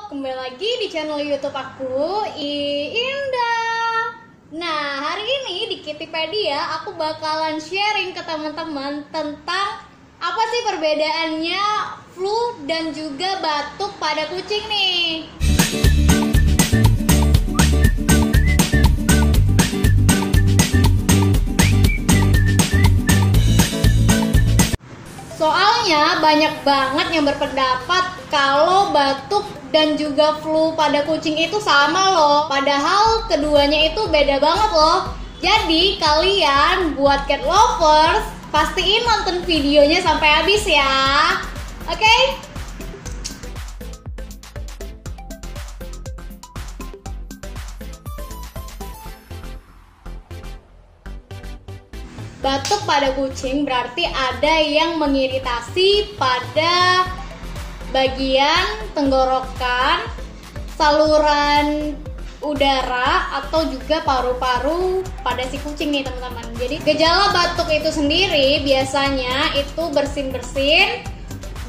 kembali lagi di channel YouTube aku, Indah. Nah, hari ini di Kittypedia aku bakalan sharing ke teman-teman tentang apa sih perbedaannya flu dan juga batuk pada kucing nih. Soalnya banyak banget yang berpendapat kalau batuk dan juga flu pada kucing itu sama loh. Padahal keduanya itu beda banget loh. Jadi kalian buat cat lovers pastiin nonton videonya sampai habis ya. Oke? Batuk pada kucing berarti ada yang mengiritasi pada bagian tenggorokan, saluran udara, atau juga paru-paru pada si kucing nih teman-teman. Jadi gejala batuk itu sendiri biasanya itu bersin-bersin,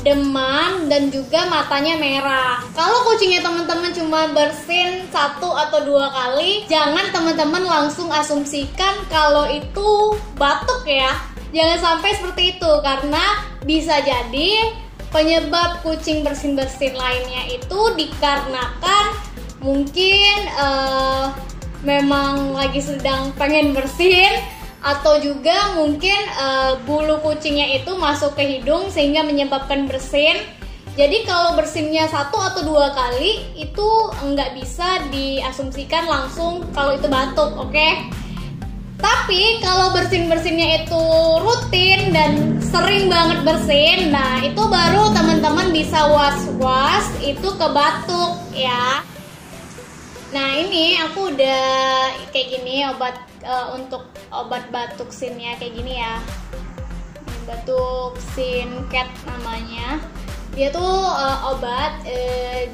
demam, dan juga matanya merah. Kalau kucingnya teman-teman cuma bersin 1 atau 2 kali, jangan teman-teman langsung asumsikan kalau itu batuk ya. Jangan sampai seperti itu, karena bisa jadi penyebab kucing bersin-bersin lainnya itu dikarenakan mungkin memang lagi sedang pengen bersin, atau juga mungkin bulu kucingnya itu masuk ke hidung sehingga menyebabkan bersin. Jadi kalau bersinnya 1 atau 2 kali itu nggak bisa diasumsikan langsung kalau itu batuk, oke? Tapi kalau bersin-bersinnya itu rutin dan sering banget bersin, nah itu baru teman-teman bisa was-was itu ke batuk ya. Nah ini aku udah kayak gini untuk obat batuk sinnya kayak gini ya. Batuk sin cat namanya. Dia tuh obat,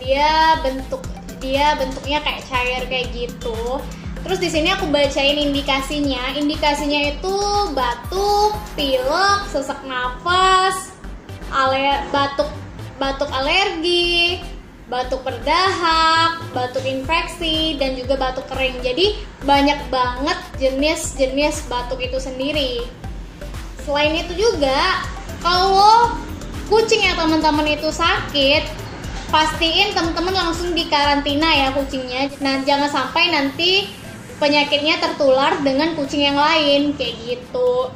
dia bentuknya kayak cair kayak gitu. Terus di sini aku bacain indikasinya. Indikasinya itu batuk, pilek, sesak nafas, batuk alergi, batuk berdahak, batuk infeksi, dan juga batuk kering. Jadi banyak banget jenis-jenis batuk itu sendiri. Selain itu juga, kalau kucing yang teman-teman itu sakit, pastiin teman-teman langsung dikarantina ya kucingnya. Nah, jangan sampai nanti penyakitnya tertular dengan kucing yang lain, kayak gitu.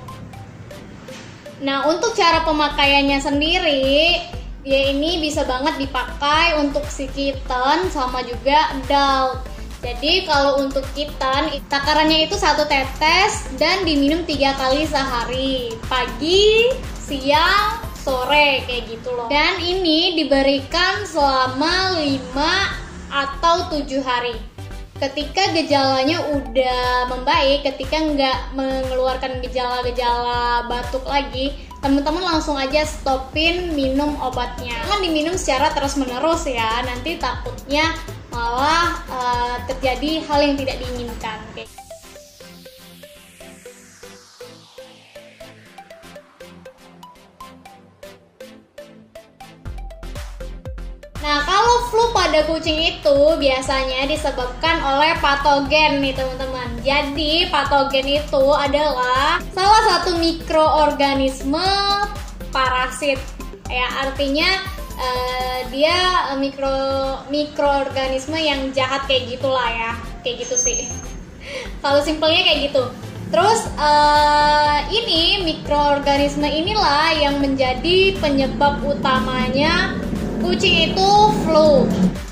Nah, untuk cara pemakaiannya sendiri, dia ini bisa banget dipakai untuk si kitten sama juga adult. Jadi kalau untuk kitten, takarannya itu 1 tetes dan diminum 3 kali sehari, pagi, siang, sore, kayak gitu loh. Dan ini diberikan selama 5 atau 7 hari. Ketika gejalanya udah membaik, ketika nggak mengeluarkan gejala-gejala batuk lagi, teman-teman langsung aja stopin minum obatnya. Jangan diminum secara terus-menerus ya, nanti takutnya malah terjadi hal yang tidak diinginkan. Nah, kalau flu pada kucing itu biasanya disebabkan oleh patogen nih teman-teman. Jadi patogen itu adalah salah satu mikroorganisme parasit. Ya, artinya dia mikroorganisme yang jahat kayak gitulah ya. Kayak gitu sih. Kalau simpelnya kayak gitu. Terus ini mikroorganisme inilah yang menjadi penyebab utamanya kucing itu flu.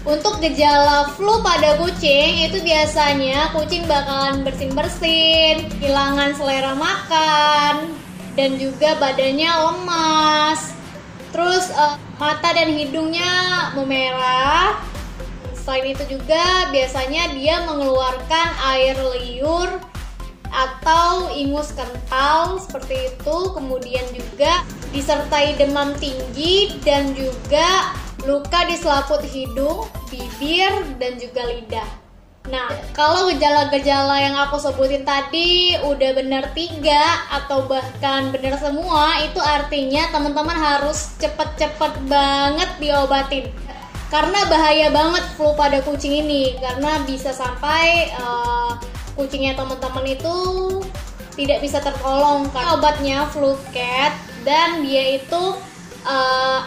Untuk gejala flu pada kucing itu biasanya kucing bakalan bersin-bersin, kehilangan selera makan, dan juga badannya lemas. Terus mata dan hidungnya memerah. Selain itu juga biasanya dia mengeluarkan air liur atau ingus kental seperti itu. Kemudian juga disertai demam tinggi dan juga luka di selaput hidung, bibir, dan juga lidah. Nah, kalau gejala-gejala yang aku sebutin tadi udah benar 3 atau bahkan benar semua, itu artinya teman-teman harus cepet-cepet banget diobatin. karena bahaya banget flu pada kucing ini, karena bisa sampai kucingnya teman-teman itu tidak bisa tertolong. Karena obatnya Fluket dan dia itu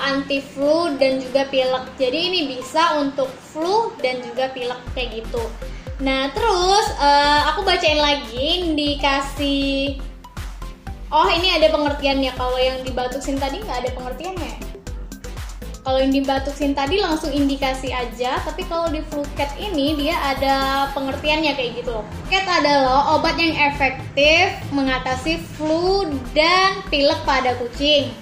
anti flu dan juga pilek. Jadi ini bisa untuk flu dan juga pilek kayak gitu. Nah terus aku bacain lagi indikasi. Oh ini ada pengertiannya. Kalau yang dibatuksin tadi nggak ada pengertiannya. Kalau yang dibatuksin tadi langsung indikasi aja, tapi kalau di Fluket ini dia ada pengertiannya kayak gitu loh. Fluket adalah obat yang efektif mengatasi flu dan pilek pada kucing.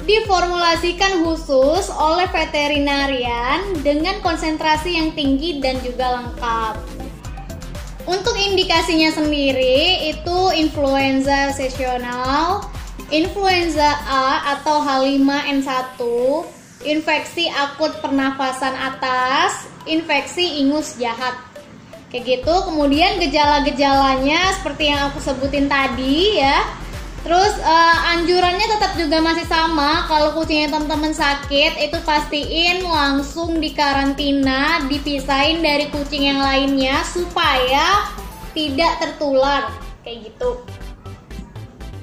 Diformulasikan khusus oleh veterinarian dengan konsentrasi yang tinggi dan juga lengkap. Untuk indikasinya sendiri itu influenza seasonal, influenza A atau H5N1, infeksi akut pernafasan atas, infeksi ingus jahat. Kayak gitu. Kemudian gejala-gejalanya seperti yang aku sebutin tadi ya. Terus anjurannya tetap juga masih sama. Kalau kucingnya teman-teman sakit, itu pastiin langsung dikarantina, dipisahin dari kucing yang lainnya supaya tidak tertular. Kayak gitu.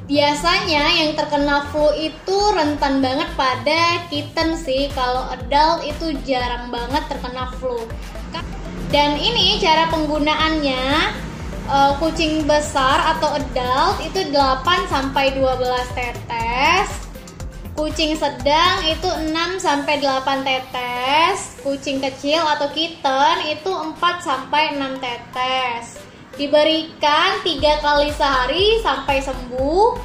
Biasanya yang terkena flu itu rentan banget pada kitten sih. Kalau adult itu jarang banget terkena flu. Dan ini cara penggunaannya, kucing besar atau adult itu 8-12 tetes. Kucing sedang itu 6-8 tetes. Kucing kecil atau kitten itu 4-6 tetes. Diberikan 3 kali sehari sampai sembuh.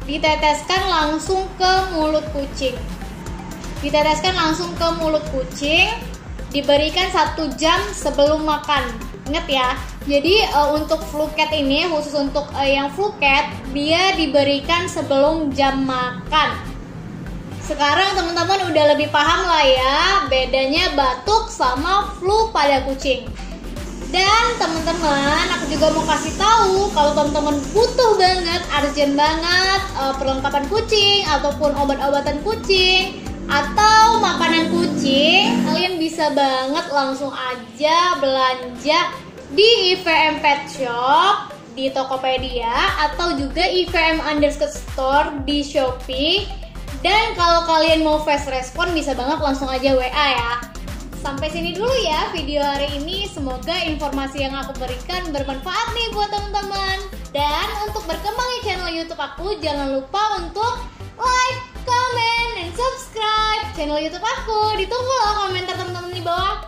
Diteteskan langsung ke mulut kucing. Diberikan 1 jam sebelum makan. Ingat ya. Jadi untuk Fluket ini khusus untuk yang Fluket, dia diberikan sebelum jam makan. Sekarang teman-teman udah lebih paham lah ya bedanya batuk sama flu pada kucing. Dan teman-teman, aku juga mau kasih tahu kalau teman-teman butuh banget, urgent banget perlengkapan kucing ataupun obat-obatan kucing atau makanan kucing, kalian bisa banget langsung aja belanja di IVM Pet Shop di Tokopedia atau juga IVM_store di Shopee. Dan kalau kalian mau fast respon bisa banget langsung aja WA ya. Sampai sini dulu ya video hari ini. Semoga informasi yang aku berikan bermanfaat nih buat teman-teman. Dan untuk berkembang di channel YouTube aku, jangan lupa untuk like, comment, dan subscribe channel YouTube aku. Ditunggu loh komentar teman-teman di bawah.